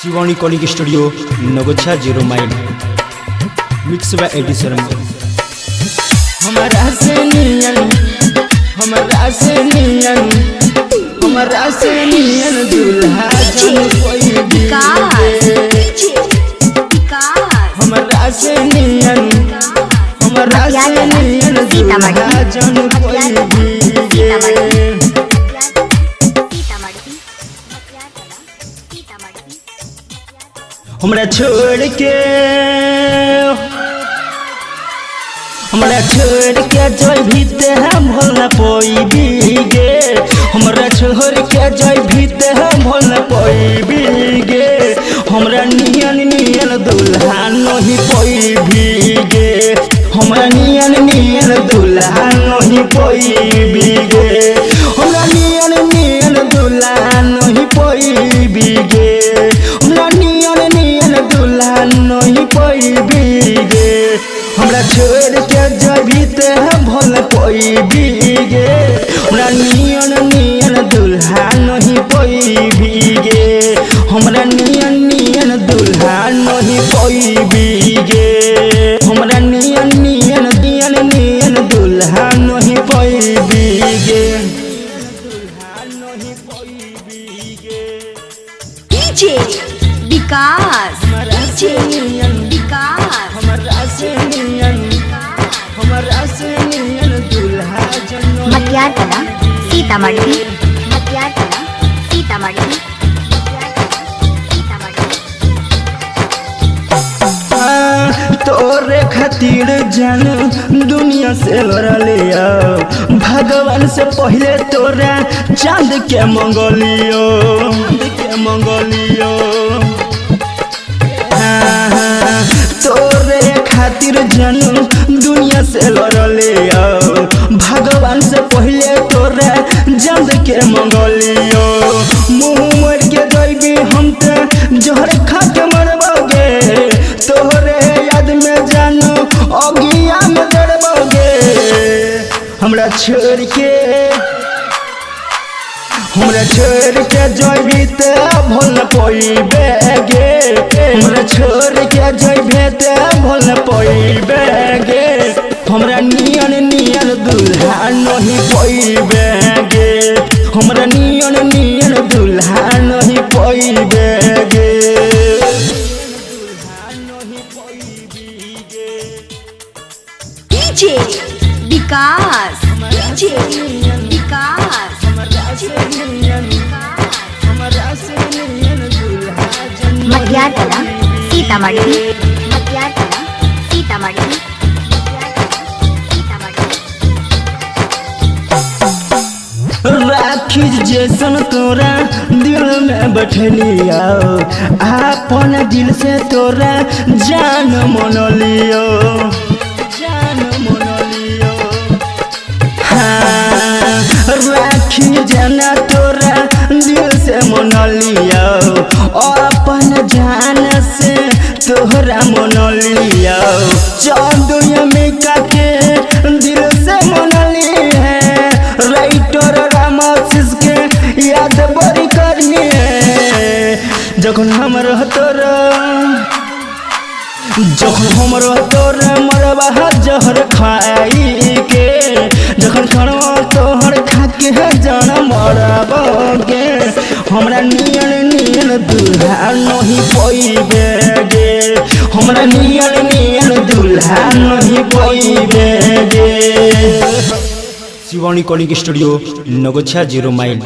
Shivani calling studio नगोछा 0 माइल mix by addition. हमरा से नियन दूल्हा जन कोई हमरा से नियन दूल्हा जन कोई हमरा छोड़ के जय भीते हम भोल न पोईबी गे। हमरा छोड़ के जय भीते हम भोल न पोईबी गे। हमरा नियन दूल्हा नहीं पोईबी गे। हमरा नियन दूल्हा नहीं पोईबी गे। हमरा नियन दूल्हा नहीं पोईबी गे। हमरा नियन दूल्हा नहीं पोईबी गे। हमरा छोड़ के जबीते भोल पोईबी गे। हमरा नियन दूल्हा नहीं पोईबी गे। हमरा नियन दूल्हा नहीं पोईबी गे। हमरा नियन दूल्हा नहीं पोईबी गे। डीजे विकास मटियारकला सीतामढ़ी तोरे खातिर जन दुनिया से लड़लियो। भगवान से पहले तोरा चांद के मंगलियो। तोरे खातिर जन दुनिया से लड़लियो। भगवान से पहले तोरा चांद के मंगलियो। मुँह मोड़ के जइबी हम ते जहर खा के मरबोगे। तोहरे याद में जानो अगिया में जड़बोगे। हमरा छोड़ के जइबी ते भोल न पोईबे गे। हमरा छोड़ के जइबे ते भोल न पोईबे गे। हमरा नियन दूल्हा नहीं पोईबे गे। हमरा नियन दूल्हा नहीं पोईबे गे। डीजे विकास मटियारकला सीतामढ़ी राखी जैसन तोरा दिल में बैठलियो। अपन दिल से तोरा जान मन लियो। हाँ, राखी जना तोरा दिल से मन लियो। अपन जान से तोहरा मन लियो। चंदुमिका के दिल से मन ली है। राइटर रामाशीष के याद बड़ी करनी है। जखन हम तोर मरबा जहर खाई के। जखन खाना तोहर खा के जान मरबोगे। हमरा नियन दूल्हा नहीं पोईबे गे। हमरा नियन दूल्हा नहीं पोईबे गे। शिवानी कॉलिंग स्टूडियो नगोछा 0 माइल।